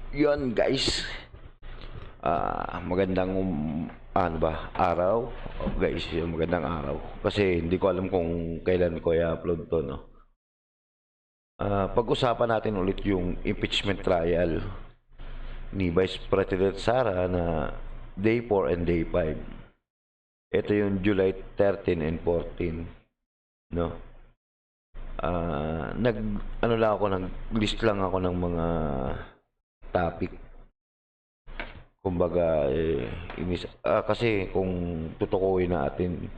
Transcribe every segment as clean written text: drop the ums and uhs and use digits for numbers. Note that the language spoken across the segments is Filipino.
Yun guys, magandang araw. Guys, yung magandang araw. Kasi hindi ko alam kung kailan ko i-upload to, no. Pag-usapan natin ulit yung impeachment trial ni Vice President Sara na Day 4 and Day 5. Ito yung July 13 and 14, no. Nag ano lang ako, nag-list lang ako ng mga topic. Kumbaga, kasi kung tutukuyin natin,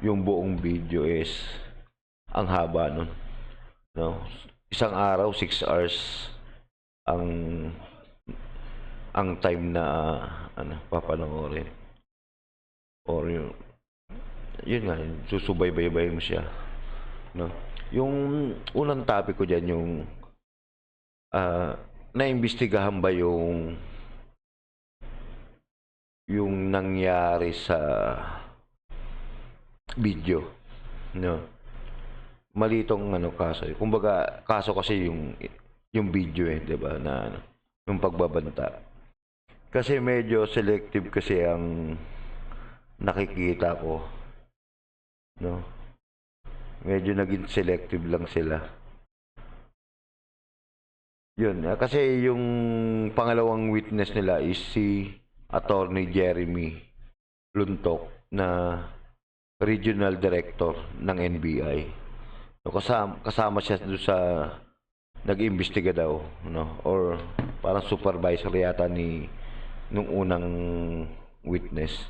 yung buong video is ang haba nun, no? Isang araw, 6 hours ang time na papanoorin. Or yun nga, susubaybay mo siya, no? Yung unang topic ko dyan, yung naimbestigahan ba yung nangyari sa video, no? Mali itong kaso. Kumbaga, kaso kasi yung video, 'di ba, na yung pagbabanta. Kasi medyo selective kasi ang nakikita ko, no? Medyo naging selective lang sila. Yun, kasi yung pangalawang witness nila is si Attorney Jeremy Luntok na Regional Director ng NBI. So, kasama siya doon sa nag-imbestiga daw, no? Or parang supervisor yata nung unang witness.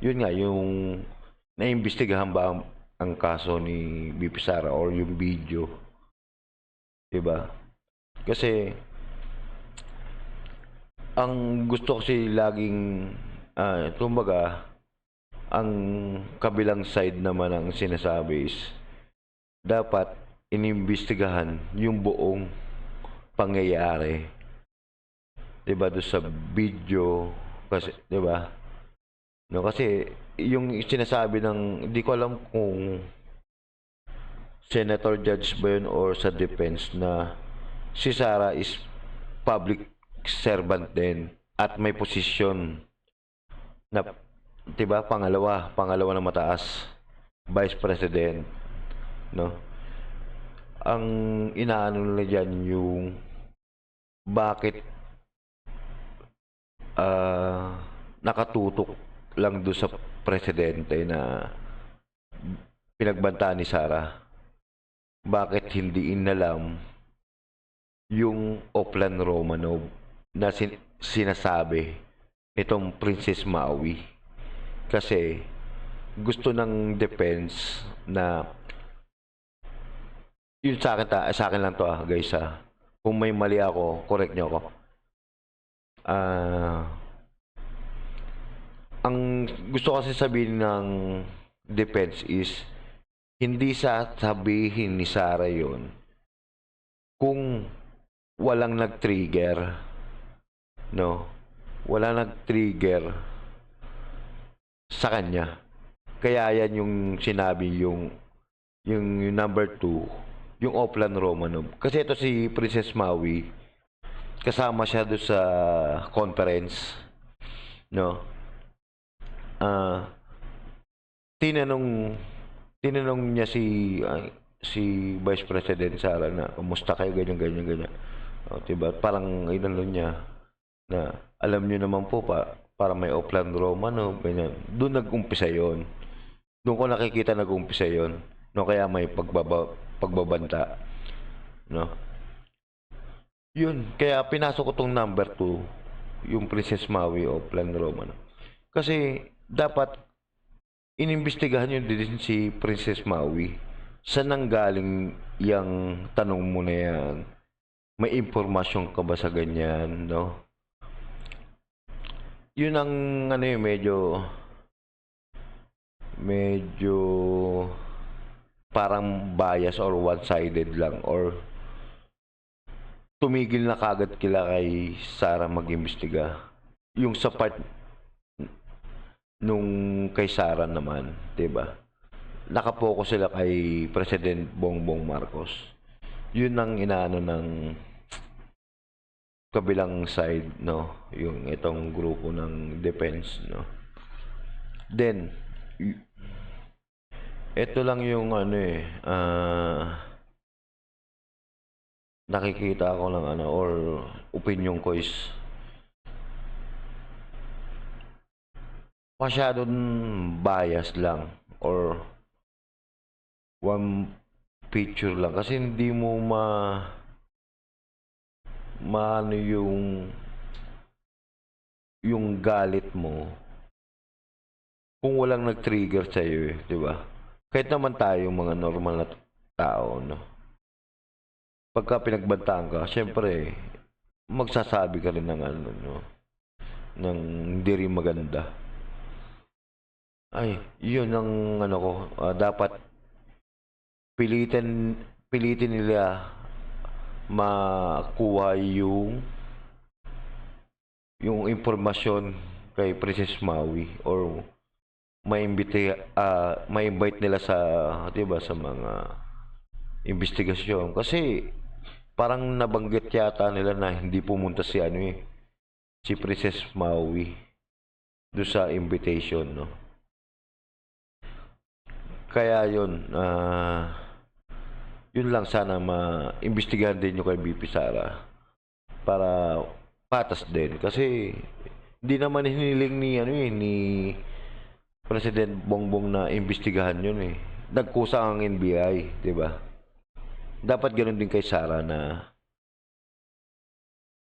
Yun nga, yung naimbestigahan ba ang kaso ni BP Sara or yung video, diba? Kasi ang gusto kasi laging kumbaga, ang kabilang side naman ang sinasabi is dapat inimbestigahan yung buong pangyayari, 'di ba, do sa video. Kasi 'di ba, no, kasi yung sinasabi ng, hindi ko alam kung senator judge ba yun or sa defense, na si Sara is public servant din at may posisyon na, 'di ba, pangalawa na mataas, vice president, no. Ang inaano nila diyan yung bakit nakatutok lang do sa presidente na pinagbantaan ni Sara. Bakit hindi inalam yung Oplan Romanov na sinasabi nitong Princess Maui? Kasi gusto ng defense na, yun sa akin lang to, guys, kung may mali ako, correct nyo ako. Ang gusto kasi sabihin ng defense is, hindi sabihin ni Sara yun kung walang nag-trigger, no? Wala nag-trigger sa kanya. Kaya yan yung sinabi yung number 2, yung Oplan Romanov. Kasi ito si Princess Maui, kasama siya doon sa conference, no? Tinanong niya si Vice President Sara na, kumusta kayo, ganyan. Diba? Parang inano niya na, alam niyo naman po, para may Oplan Romanov, ganyan. Doon nag-umpisa yon. Doon ko nakikita nag-umpisa yon, no? Kaya may pagbabanta, no? Yun, kaya pinasok ko tong number 2, yung Princess Maui o Oplan Romanov. Kasi dapat inimbestigahan yun din si Princess Maui. Saan nanggaling yung tanong mo na yan? May impormasyon ka ba sa ganyan, no? Yun ang medyo parang bias or one-sided lang, or tumigil na kagad kay Sara mag-imbestiga. Yung sa part nung kay Sara naman, 'di ba? Nakapokus sila kay President Bongbong Marcos. Yun ang inaano kabilang side, no, yung itong grupo ng defense, no. Then ito lang yung ano nakikita ko lang ano or opinion ko is masyadong bias lang or one picture lang kasi hindi mo maano yung galit mo kung walang nag-trigger sa iyo, di ba? Kahit naman tayo mga normal na tao, no. Pagka pinagbantaan ka, syempre magsasabi ka rin ng ano, no, ng hindi rin maganda. Ay, yun ang ano ko, dapat pilitin nila makuha yung impormasyon kay Princess Maui or ma-invite nila sa 'di ba sa mga investigasyon kasi parang nabanggit yata nila na hindi pumunta si ano si Princess Maui do sa invitation, no. Kaya yun lang sana maimbestigahan din yung kay BP Sara para patas din kasi hindi naman hiniling ni ano ni President Bongbong na imbestigahan yun eh. Nagkusa ang NBI, 'di ba? Dapat ganoon din kay Sara na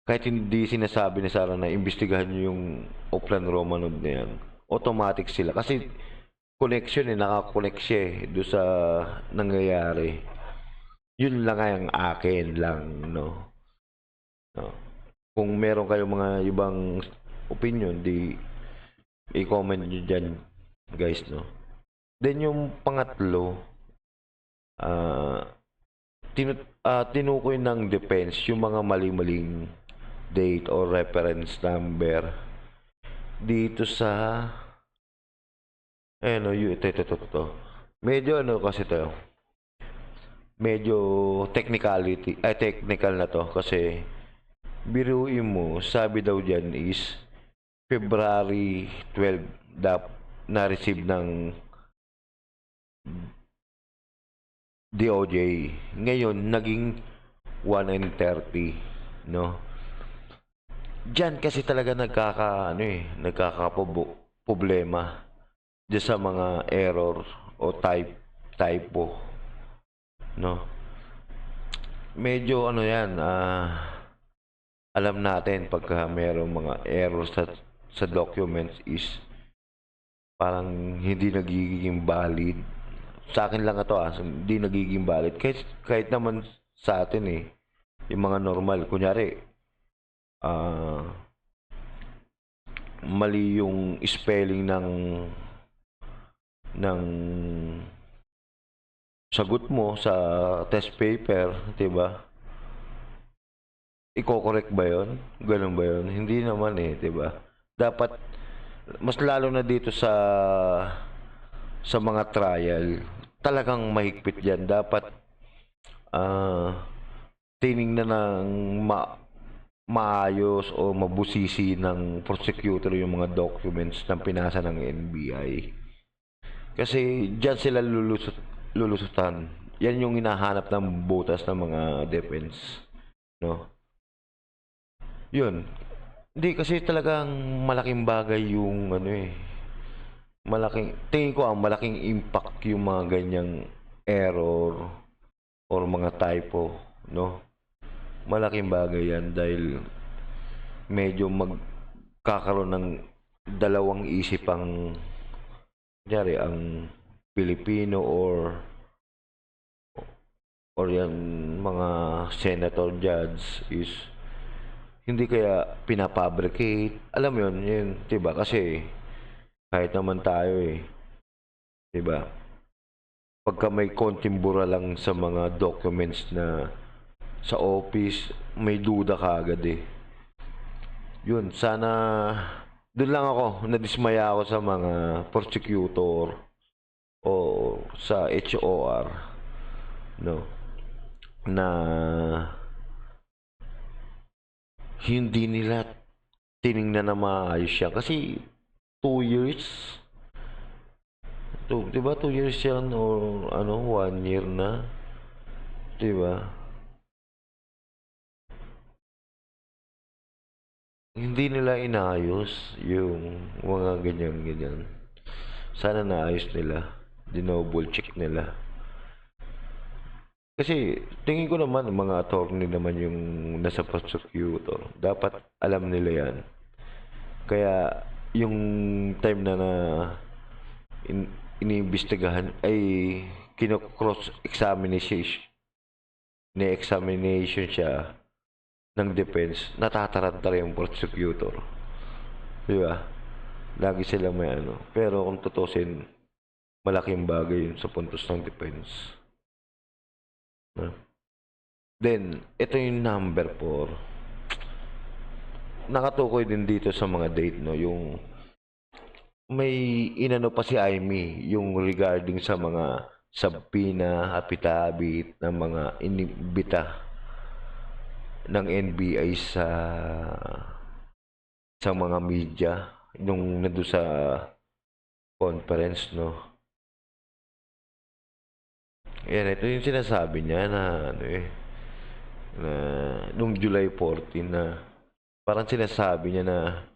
kahit hindi sinasabi ni Sara na imbestigahan niyo yung Oplan Romanov na yan, automatic sila kasi connection nakakonect siya do sa nangyayari. Yun lang ang akin lang, no. No. Kung meron kayong mga ibang opinion, di i-comment nyo dyan, guys, no. Then yung pangatlo, tinukoy ng defense yung mga mali-maling date or reference number dito sa ito. Medyo ano kasi to. Medyo technical na to kasi biruin mo, sabi daw diyan is February 12 na-receive ng DOJ. Ngayon, naging 1:30, no? Diyan kasi talaga nagkakaproblema diyan sa mga error o typo, no? Medyo ano yan, alam natin pagka mayroong mga error sa documents is parang hindi nagiging valid. Sa akin lang ito hindi nagiging valid. Kahit naman sa atin yung mga normal. Kunyari, mali yung spelling ng sagot mo sa test paper, 'di ba? Iko-correct ba 'yon? Ganun ba 'yon? Hindi naman 'di ba? Dapat mas lalo na dito sa mga trial, talagang mahigpit diyan. Dapat tiningnan ng maayos o mabusisi ng prosecutor yung mga documents na pinasa ng NBI. Kasi diyan sila lulusutan. Yan yung hinahanap ng butas ng mga defense, no? Yun. Hindi kasi talagang malaking bagay yung tingin ko malaking impact yung mga ganyang error or mga typo, no? Malaking bagay yan dahil medyo magkakaroon ng dalawang isip ang Pilipino or yan mga senator judge is hindi kaya pinapabricate. Alam mo yun, 'di ba? Kasi kahit naman tayo 'di ba? Pagka may konting bura lang sa mga documents na sa office, may duda ka agad Yun, sana doon lang ako, nadismaya ako sa mga prosecutor o sa HOR, no, na hindi nila tiningnan na maayos siya. Kasi 2 years, 'di ba 2 years yan or ano, 1 year na, 'di ba? Hindi nila inayos yung mga ganyan-ganyan. Sana naayos nila, dinoble check nila. Kasi tingin ko naman mga attorney naman yung nasa prosecutor. Dapat alam nila yan. Kaya yung time na in, iniimbestigahan ay kino-cross examination ni-examination siya ng defense, natataranta yung prosecutor. Di ba? Lagi sila may ano. Pero kung tutusin, malaking bagay yun sa puntos ng defense. Then, ito yung number 4. Nakatukoy din dito sa mga date, no? Yung may inano pa si Amy, yung regarding sa mga subpoena, affidavit ng mga inibita ng NBI sa mga media nung nando sa conference, no? Yan, ito yung sinasabi niya na ano na nung July 14 na parang sinasabi niya na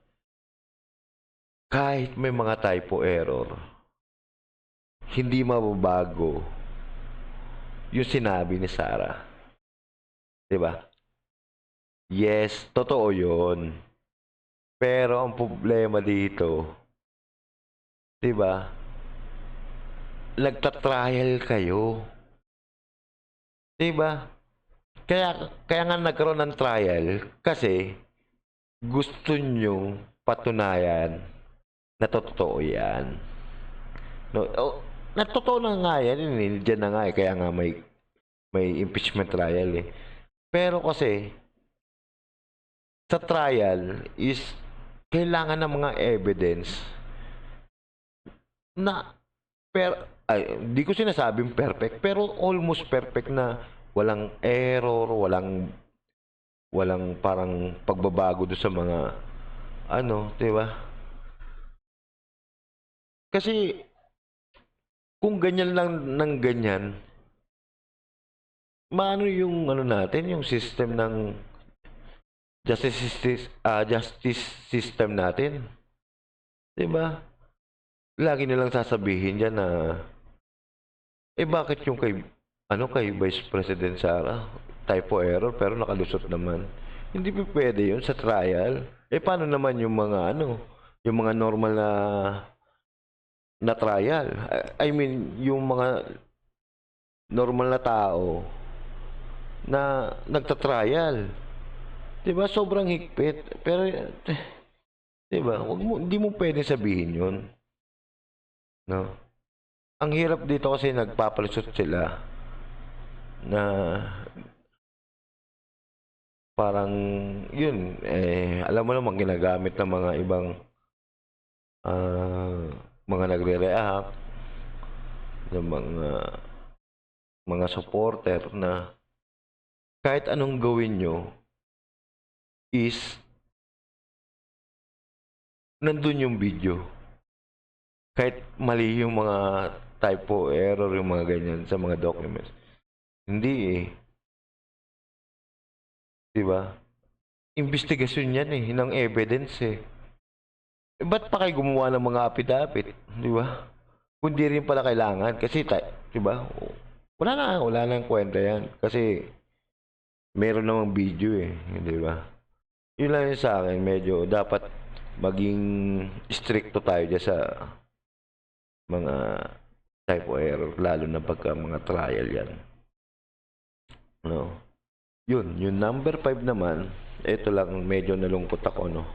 kahit may mga typo error, hindi mababago yung sinabi ni Sarah. 'Di ba? Yes, totoo 'yon. Pero ang problema dito, 'di ba? Nagta-trial kayo. 'Di ba? Kaya nga nagkaroon ng trial kasi gusto nyo patunayan na totoo 'yan. No, oh, na totoo na nga yan, diyan na nga kaya nga may impeachment trial eh. Pero kasi sa trial is kailangan ng mga evidence na ay, hindi ko sinasabing perfect, pero almost perfect na walang error, walang parang pagbabago do sa mga ano, 'di ba? Kasi kung ganyan lang ng ganyan, maano yung ano natin, yung system ng justice system natin. 'Di ba? Lagi nilang sasabihin diyan na bakit yung kay Vice President Sara typo error pero nakalusot naman. Hindi pa pwede yun sa trial. Paano naman yung mga ano, yung mga normal na trial? I mean, yung mga normal na tao na nagta-trial. 'Di ba? Sobrang higpit. Pero 'di ba? Hindi mo pwedeng sabihin 'yon. No? Ang hirap dito kasi nagpapalusot sila na parang yun alam mo naman ginagamit ng mga ibang mga nagre-react ng mga supporter na kahit anong gawin nyo is nandun yung video. Kahit mali yung mga typo error, yung mga ganyan sa mga documents. Hindi eh. Diba? Investigasyon yan eh, ng evidence eh. Ba't pa kayo gumawa ng mga affidavit? Diba? Kundi rin pala kailangan. Kasi, diba? Wala nang kwenta yan. Kasi, meron namang video eh. Diba? Yun lang yun sa akin. Medyo dapat maging stricto tayo dyan sa mga typo error, lalo na pagka mga trial yan. No? Yun, yung number 5 naman, ito lang, medyo nalungkot ako, no?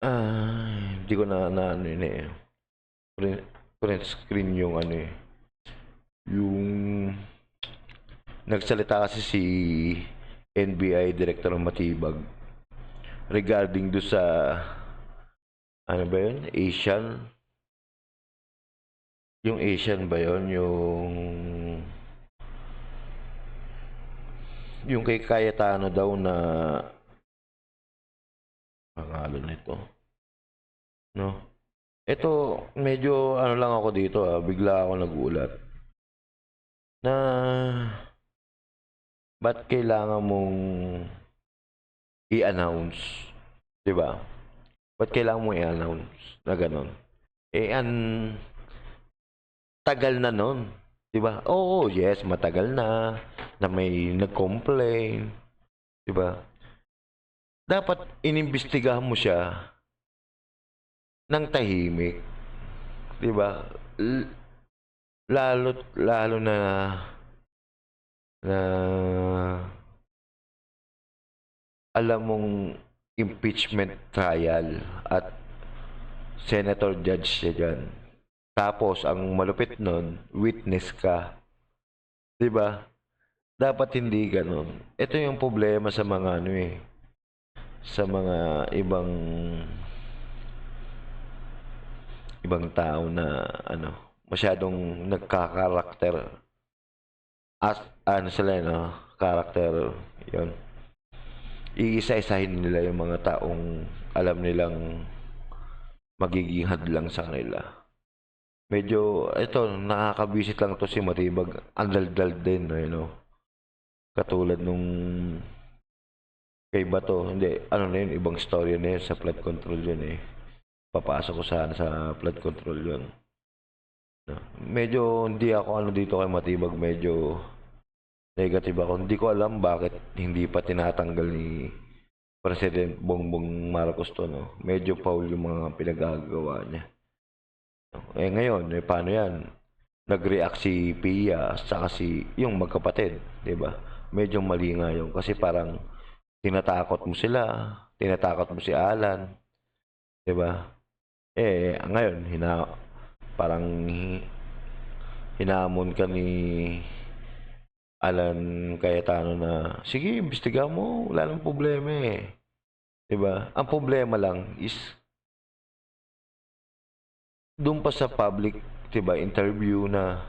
Hindi ko na ano yun eh. Print screen yung ano eh. Yung nagsalita kasi si NBI Director Matibag regarding do sa ano ba yun? Asian ba yun? yung kay Cayetano daw na pangalan nito, no? Ito, medyo ano lang ako dito bigla ako nagulat na ba't kailangan mong i-announce, 'di ba? Ba't kailangan mong i-announce na gano'n? Eh, tagal na nun, 'di ba? Oo, yes, matagal na may nag-complain, 'di ba? Dapat inimbestigahan mo siya ng tahimik, 'di ba? L- lalo na alam mong impeachment trial at senator judge siya diyan. Tapos ang malupit nun, witness ka, 'di ba? Dapat hindi gano'n. Ito yung problema sa mga ano sa mga ibang tao na ano, masyadong nagkakarakter as ano sila no, karakter 'yon. Iisa-isahin nila yung mga taong alam nilang magiging hadlang sa kanila. Medyo ito nakakabisit lang to si Matibag. Ang daldal din, you know. Katulad nung kay Bato, hindi, ano na yun, ibang story na yun sa flood control yun eh. Papasok ko sana sa flood control yun. No? Medyo hindi ako ano dito kay Matibag, medyo negative ako. Hindi ko alam bakit hindi pa tinatanggal ni President Bongbong Marcos to, no? Medyo foul yung mga pinagagawa niya. Eh ngayon, paano yan? Nag-react si Pia saka si yung magkapatid, 'di ba? Medyo mali nga yun kasi parang tinatakot mo sila, tinatakot mo si Alan, 'di ba? Eh ngayon parang hinamon ka ni Alan Cayetano na sige, imbestigahan mo, wala nang problema eh. 'Di ba? Ang problema lang is doon pa sa public, 'di ba, interview na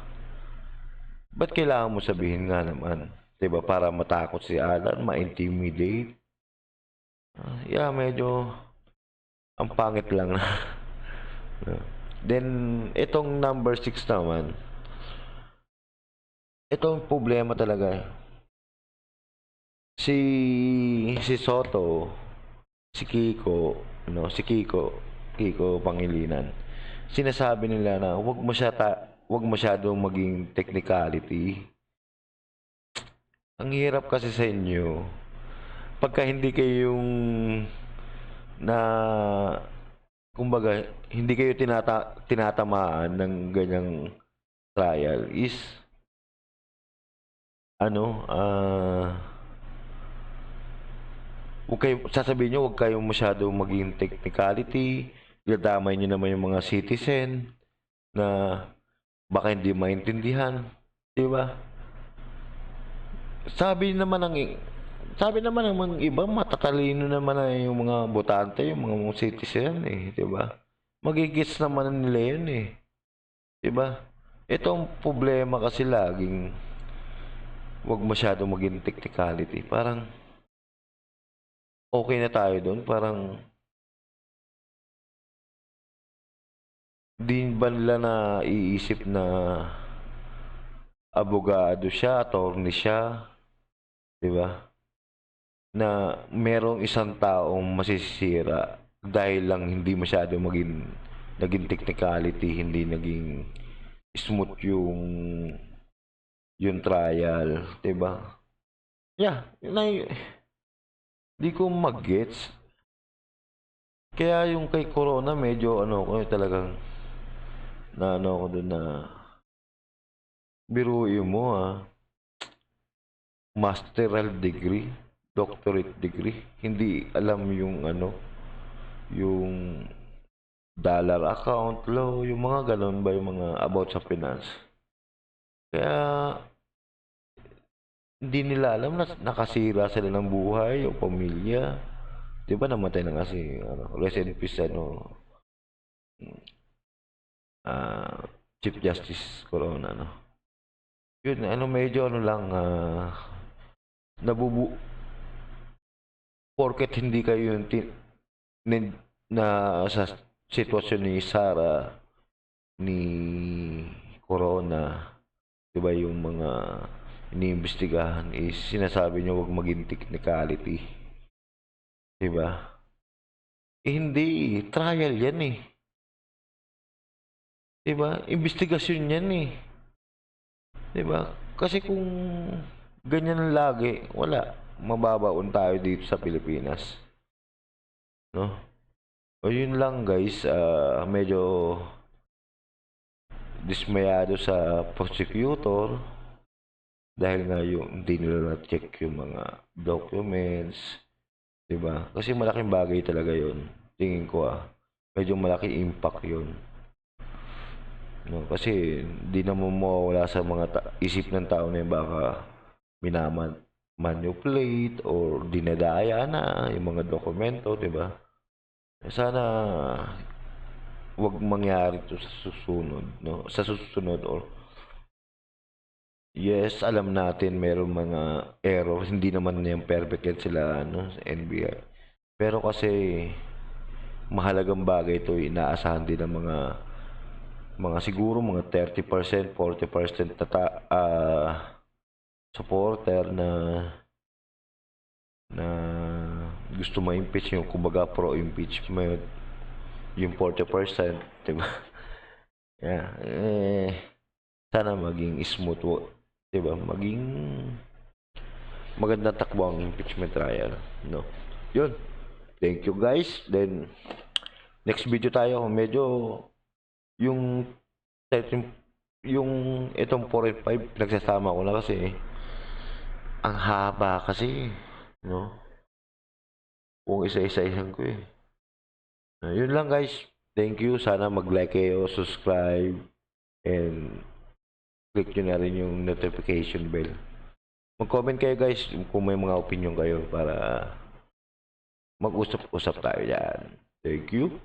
ba't kailangan mo sabihin nga naman, 'di ba, para matakot si Alan, ma-intimidate. Yeah, medyo ang pangit lang na. Then itong number 6 naman, itong problema talaga. Si Soto, si Kiko, no, Kiko Pangilinan. Sinasabi nila na wag masyadong maging technicality. Ang hirap kasi sa inyo. Pagka hindi kayong na kumbaga hindi kayo tinatamaan ng ganyang trial is ano sasabihin nyo wag kayong masyadong maging technicality, dadamay nyo naman yung mga citizen na baka hindi maintindihan, di ba? Sabi naman ng iba, matatalino naman na yung mga botante, yung mga citizen eh, 'di ba? Magigits naman nila 'yun eh, 'di ba? Ito ang problema kasi laging wag masyadong maging technicality. Parang okay na tayo doon, parang di ba nila na iisip na abogado siya, attorney siya, 'di ba? Na merong isang taong masisira dahil lang hindi masyado naging technicality, hindi naging smooth yung trial, 'di ba? Yeah, di ko mag-gets. Kaya yung kay Corona medyo ano ko talagang na ano ko doon na biruin mo masteral degree, doctorate degree, hindi alam yung ano, yung dollar account law, yung mga ganun ba yung mga about sa finance. Kaya hindi nila alam na nakasira sila ng buhay o pamilya. 'Di ba namatay na kasi ano, rest in peace ano, ah, Chief Justice Corona no. Yun ano medyo ano lang nabubu porket hindi kayo yung na sa sitwasyon ni Sarah, ni Corona, 'di ba yung mga iniimbestigahan is sinasabi niyo wag maging technicality, 'di ba? Hindi, trial 'yan eh. 'Di ba? Investigasyon 'yan eh. 'Di ba? Kasi kung ganyan lagi, wala. Mababaon tayo dito sa Pilipinas, no? O yun lang guys, medyo dismayado sa prosecutor dahil nga yung hindi nila na-check yung mga documents, 'di ba? Kasi malaking bagay talaga 'yon. Tingin ko medyo malaking impact 'yon. No, kasi hindi naman mawawala sa mga isip ng tao na yun, baka manipulate or dinadaya na yung mga dokumento, 'di ba? Sana wag mangyari to sa susunod, no? Sa susunod or yes, alam natin meron mga error, hindi naman yan perfect yan sila no, sa NBI. Pero kasi mahalagang bagay ito, inaasahan din ng mga siguro mga 30%, 40% supporter na gusto ma-impeach yung kumbaga pro-impeachment, yung 40%, 'di ba? Yeah, sana maging smooth, 'di ba? Maging magandang takbo ang impeachment trial, no? Yun. Thank you guys. Then next video tayo, medyo yung yung itong 4 and 5 nagsasama ko na kasi ang haba kasi, no? Kung isa-isahin ko eh. Yun lang guys. Thank you. Sana mag-like kayo, subscribe, and click nyo na rin yung notification bell. Mag-comment kayo guys kung may mga opinion kayo para mag-usap-usap tayo dyan. Thank you.